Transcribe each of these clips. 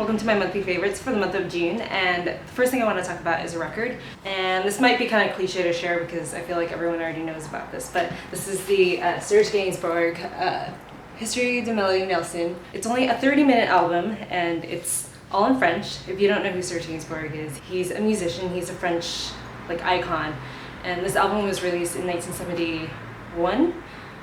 Welcome to my monthly favorites for the month of June, and the first thing I want to talk about is a record. And this might be kind of cliche to share because I feel like everyone already knows about this, but this is the Serge Gainsbourg History de Melody Nelson. It's only a 30-minute album and it's all in French. If you don't know who Serge Gainsbourg is, he's a musician, he's a French icon, and this album was released in 1971.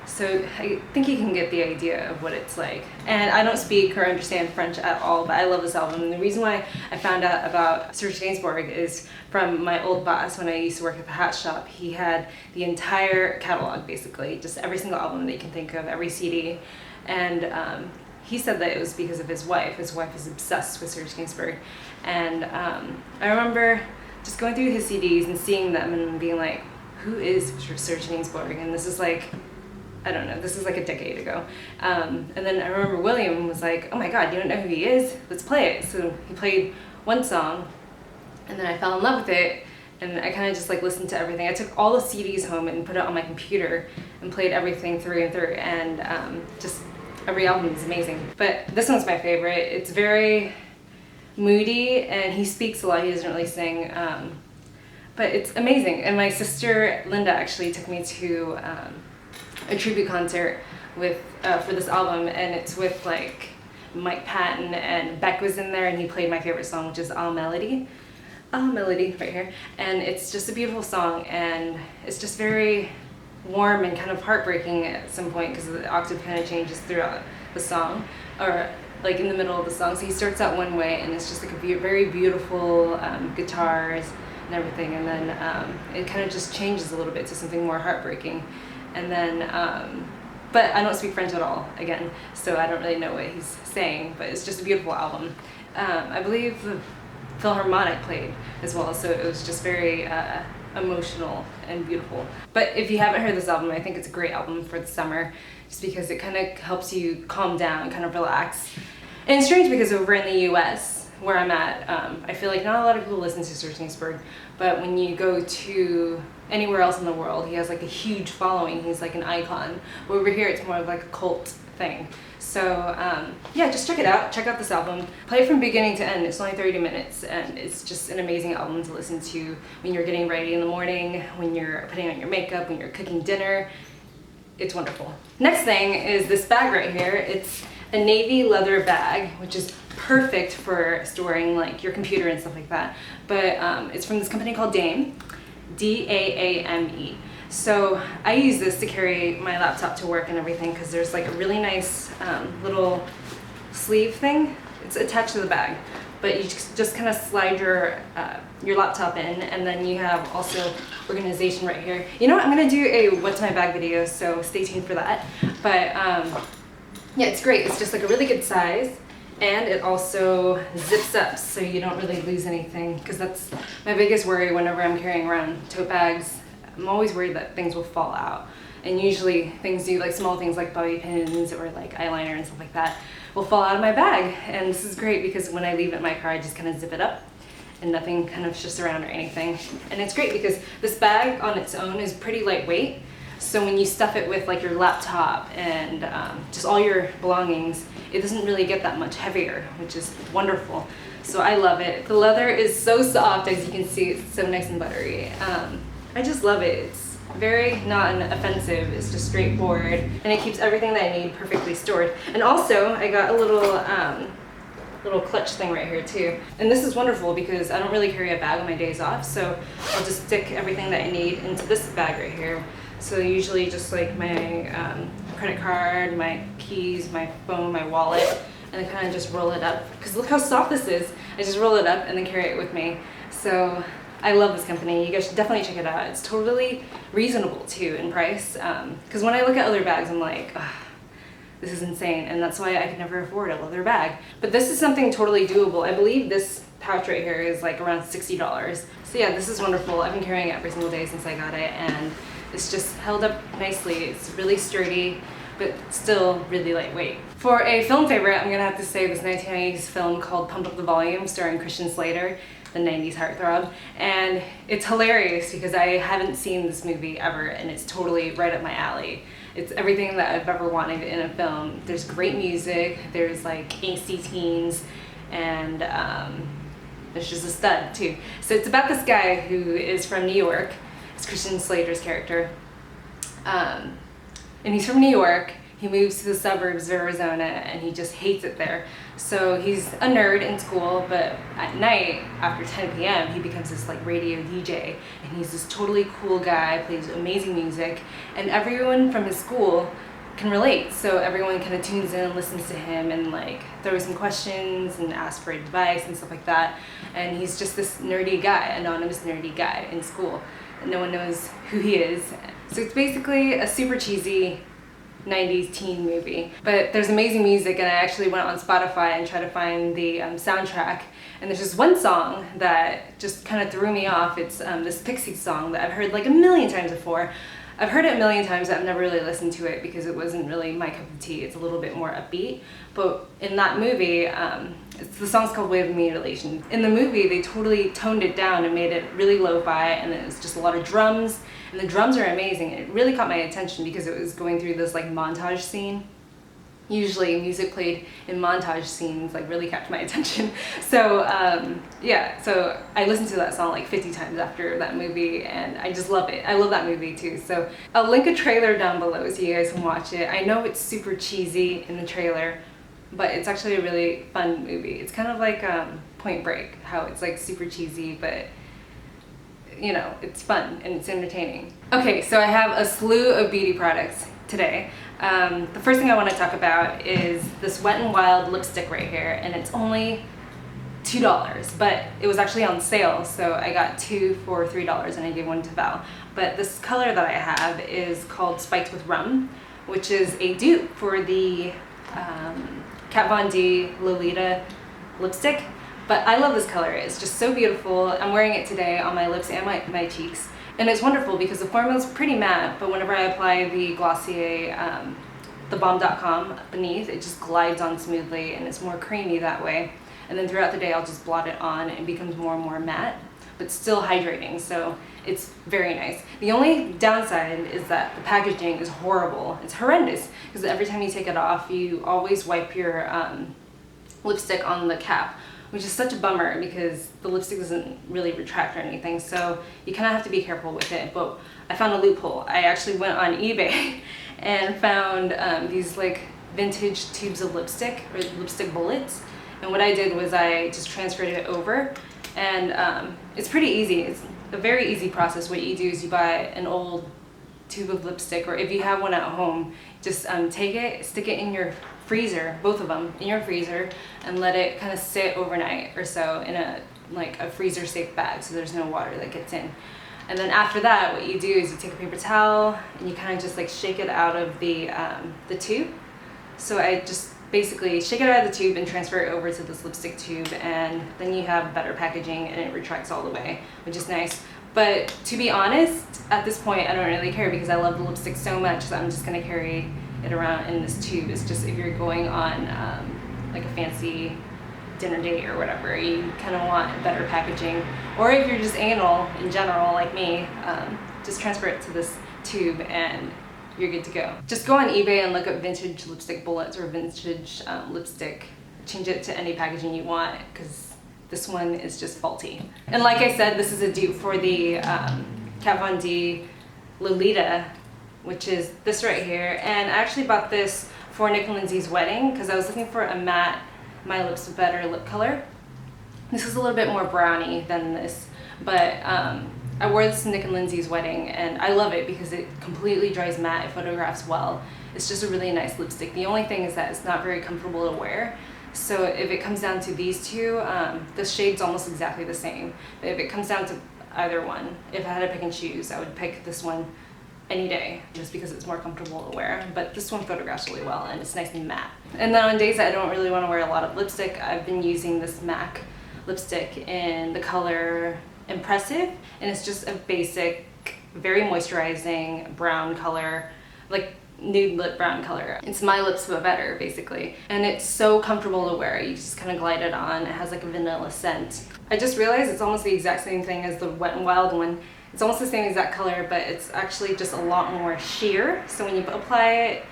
So I think you can get the idea of what it's like. And I don't speak or understand French at all, but I love this album. And the reason why I found out about Serge Gainsbourg is from my old boss when I used to work at the hat shop. He had the entire catalog, basically, just every single album that you can think of, every CD. And he said that it was because of his wife. His wife is obsessed with Serge Gainsbourg. And I remember just going through his CDs and seeing them and being like, who is Serge Gainsbourg? And this is like, I don't know, this is like a decade ago. And then I remember William was like, oh my God, you don't know who he is? Let's play it. So he played one song, and then I fell in love with it, and I kind of just like listened to everything. I took all the CDs home and put it on my computer and played everything through and through, and just every album is amazing. But this one's my favorite. It's very moody, and he speaks a lot, he doesn't really sing. But it's amazing. And my sister Linda actually took me to a tribute concert with for this album, and it's with like Mike Patton, and Beck was in there, and he played my favorite song, which is All Melody right here. And it's just a beautiful song, and it's just very warm and kind of heartbreaking at some point because the octave kind of changes throughout the song, or like in the middle of the song. So he starts out one way, and it's just like a very beautiful guitars and everything, and then it kind of just changes a little bit to something more heartbreaking. And then, but I don't speak French at all, again, so I don't really know what he's saying, but it's just a beautiful album. I believe the Philharmonic played as well, so it was just very emotional and beautiful. But if you haven't heard this album, I think it's a great album for the summer, just because it kind of helps you calm down, kind of relax. And it's strange because over in the US, where I'm at, I feel like not a lot of people listen to Serge Gainsbourg, but when you go to anywhere else in the world, he has like a huge following. He's like an icon. But over here, it's more of like a cult thing. So yeah, just check it out. Check out this album. Play it from beginning to end. It's only 30 minutes, and it's just an amazing album to listen to when you're getting ready in the morning, when you're putting on your makeup, when you're cooking dinner. It's wonderful. Next thing is this bag right here. It's a navy leather bag, which is perfect for storing like your computer and stuff like that. But it's from this company called DAAME, D-A-A-M-E. So I use this to carry my laptop to work and everything because there's like a really nice little sleeve thing. It's attached to the bag, but you just kind of slide your laptop in, and then you have also organization right here. You know what, I'm gonna do a what's my bag video, so stay tuned for that. But yeah, it's great. It's just like a really good size, and it also zips up so you don't really lose anything, because that's my biggest worry whenever I'm carrying around tote bags. I'm always worried that things will fall out, and usually things do, like small things like bobby pins or like eyeliner and stuff like that will fall out of my bag. And this is great because when I leave it in my car, I just kind of zip it up and nothing kind of shifts around or anything. And it's great because this bag on its own is pretty lightweight. So when you stuff it with like your laptop and just all your belongings, it doesn't really get that much heavier, which is wonderful. So I love it. The leather is so soft, as you can see. It's so nice and buttery. I just love it. It's very non-offensive. It's just straightforward, and it keeps everything that I need perfectly stored. And also, I got a little clutch thing right here too. And this is wonderful because I don't really carry a bag on my days off, so I'll just stick everything that I need into this bag right here. So usually just like my credit card, my keys, my phone, my wallet, and I kind of just roll it up. Because look how soft this is. I just roll it up and then carry it with me. So I love this company. You guys should definitely check it out. It's totally reasonable too in price. Because when I look at other bags, I'm like, this is insane. And that's why I could never afford a leather bag. But this is something totally doable. I believe this pouch right here is like around $60. So yeah, this is wonderful. I've been carrying it every single day since I got it, and it's just held up nicely. It's really sturdy, but still really lightweight. For a film favorite, I'm gonna have to say this 1990s film called Pump Up the Volume, starring Christian Slater, the 90s heartthrob. And it's hilarious because I haven't seen this movie ever, and it's totally right up my alley. It's everything that I've ever wanted in a film. There's great music, there's like angsty teens, and it's just a stud too. So it's about this guy who is from New York. It's Christian Slater's character. And he's from New York. He moves to the suburbs of Arizona and he just hates it there. So he's a nerd in school, but at night after 10 p.m. he becomes this like radio DJ, and he's this totally cool guy, plays amazing music, and everyone from his school can relate. So everyone kind of tunes in and listens to him and like throws some questions and asks for advice and stuff like that. And he's just this nerdy guy, anonymous nerdy guy in school, and no one knows who he is. So it's basically a super cheesy 90s teen movie, but there's amazing music, and I actually went on Spotify and tried to find the soundtrack, and there's just one song that just kind of threw me off. It's this Pixies song that I've heard like a million times before. I've heard it a million times, I've never really listened to it because it wasn't really my cup of tea. It's a little bit more upbeat, but in that movie, the song's called Wave of Mutilation. In the movie, they totally toned it down and made it really lo-fi, and it's just a lot of drums, and the drums are amazing. It really caught my attention because it was going through this like montage scene. Usually music played in montage scenes like really captured my attention. So yeah, so I listened to that song like 50 times after that movie, and I just love it. I love that movie too. So I'll link a trailer down below so you guys can watch it. I know it's super cheesy in the trailer, but it's actually a really fun movie. It's kind of like Point Break, how it's like super cheesy, but you know, it's fun and it's entertaining. Okay, so I have a slew of beauty products today. The first thing I want to talk about is this Wet n Wild lipstick right here, and it's only $2, but it was actually on sale, so I got 2 for $3 and I gave one to Val. But this color that I have is called Spiked with Rum, which is a dupe for the Kat Von D Lolita lipstick. But I love this color. It's just so beautiful. I'm wearing it today on my lips and my cheeks. And it's wonderful because the formula is pretty matte, but whenever I apply the Glossier, the Balm.com beneath, it just glides on smoothly and it's more creamy that way. And then throughout the day, I'll just blot it on and it becomes more and more matte, but still hydrating. So it's very nice. The only downside is that the packaging is horrible. It's horrendous because every time you take it off, you always wipe your lipstick on the cap, which is such a bummer because the lipstick doesn't really retract or anything, so you kind of have to be careful with it. But I found a loophole. I actually went on eBay and found these like vintage tubes of lipstick, or lipstick bullets, and what I did was I just transferred it over, and it's pretty easy. It's a very easy process. What you do is you buy an old tube of lipstick, or if you have one at home, just take it, stick it in your freezer, both of them in your freezer, and let it kind of sit overnight or so in a freezer safe bag so there's no water that gets in. And then after that, what you do is you take a paper towel and you kind of just like shake it out of the tube. So I just basically shake it out of the tube and transfer it over to this lipstick tube, and then you have better packaging and it retracts all the way, which is nice. But to be honest, at this point I don't really care because I love the lipstick so much that I'm just going to carry it around in this tube. It's just if you're going on like a fancy dinner date or whatever, you kind of want better packaging. Or if you're just anal in general like me, just transfer it to this tube and you're good to go. Just go on eBay and look up vintage lipstick bullets or vintage lipstick. Change it to any packaging you want because this one is just faulty. And like I said, this is a dupe for the Kat Von D Lolita, which is this right here. And I actually bought this for Nick and Lindsay's wedding because I was looking for a matte My Lips Better lip color. This is a little bit more browny than this, but I wore this to Nick and Lindsay's wedding and I love it because it completely dries matte, it photographs well. It's just a really nice lipstick. The only thing is that it's not very comfortable to wear. So if it comes down to these two, the shade's almost exactly the same. But if it comes down to either one, if I had to pick and choose, I would pick this one any day just because it's more comfortable to wear. But this one photographs really well and it's nice and matte. And then on days that I don't really want to wear a lot of lipstick, I've been using this MAC lipstick in the color Impressive, and it's just a basic, very moisturizing brown color, like nude lip brown color. It's My Lips But Better basically, and it's so comfortable to wear. You just kind of glide it on. It has like a vanilla scent. I just realized it's almost the exact same thing as the Wet n Wild one. It's almost the same exact color, but it's actually just a lot more sheer, so when you apply it,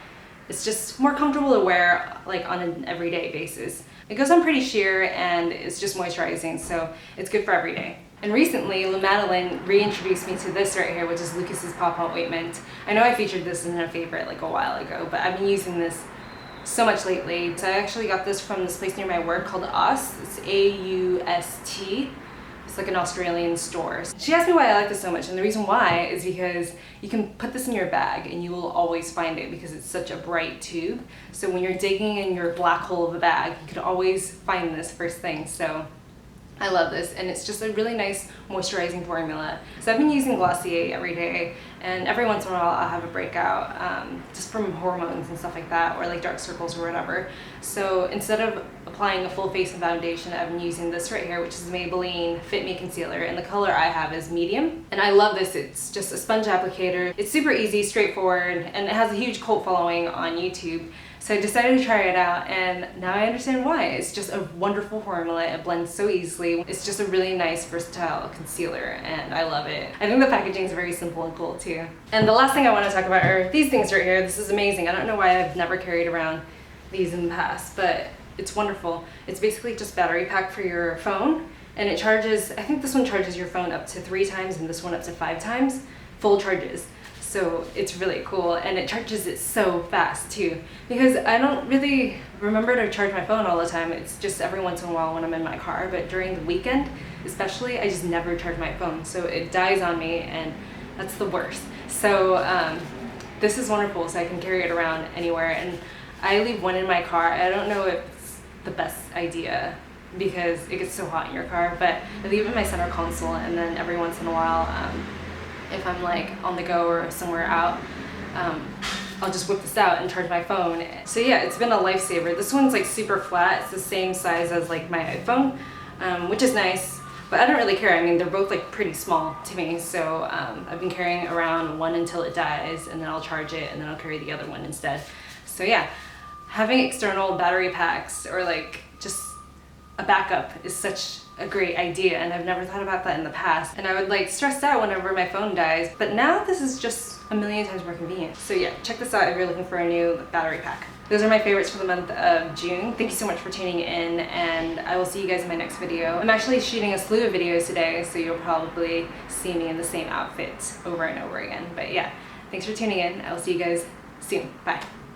it's just more comfortable to wear like on an everyday basis. It goes on pretty sheer and it's just moisturizing, so it's good for every day. And recently, Madeline reintroduced me to this right here, which is Lucas's Papaw ointment. I know I featured this in a favorite like a while ago, but I've been using this so much lately. So I actually got this from this place near my work called Aust. It's A-U-S-T. It's like an Australian store. She asked me why I like this so much, and the reason why is because you can put this in your bag and you will always find it because it's such a bright tube. So when you're digging in your black hole of a bag, you can always find this first thing. So I love this, and it's just a really nice moisturizing formula. So I've been using Glossier every day, and every once in a while I'll have a breakout just from hormones and stuff like that, or like dark circles or whatever. So instead of applying a full face of foundation, I've been using this right here, which is Maybelline Fit Me Concealer, and the color I have is medium. And I love this. It's just a sponge applicator. It's super easy, straightforward, and it has a huge cult following on YouTube. So I decided to try it out, and now I understand why. It's just a wonderful formula. It blends so easily. It's just a really nice, versatile concealer, and I love it. I think the packaging is very simple and cool too. And the last thing I want to talk about are these things right here. This is amazing. I don't know why I've never carried around these in the past, but it's wonderful. It's basically just battery pack for your phone, and it charges, I think this one charges your phone up to 3 times and this one up to 5 times full charges. So it's really cool, and it charges it so fast too, because I don't really remember to charge my phone all the time. It's just every once in a while when I'm in my car, but during the weekend especially, I just never charge my phone, so it dies on me, and that's the worst. So this is wonderful, so I can carry it around anywhere, and I leave one in my car. I don't know if it's the best idea because it gets so hot in your car, but I leave it in my center console, and then every once in a while if I'm like on the go or somewhere out, I'll just whip this out and charge my phone. So yeah, it's been a lifesaver. This one's like super flat. It's the same size as like my iPhone, which is nice, but I don't really care. I mean, they're both like pretty small to me. So I've been carrying around one until it dies, and then I'll charge it, and then I'll carry the other one instead. So yeah, having external battery packs or like just a backup is such a great idea, and I've never thought about that in the past, and I would like stress out whenever my phone dies, but now this is just a million times more convenient. So yeah, check this out if you're looking for a new battery pack. Those are my favorites for the month of June. Thank you so much for tuning in, and I will see you guys in my next video. I'm actually shooting a slew of videos today, so you'll probably see me in the same outfit over and over again. But yeah, thanks for tuning in. I will see you guys soon. Bye.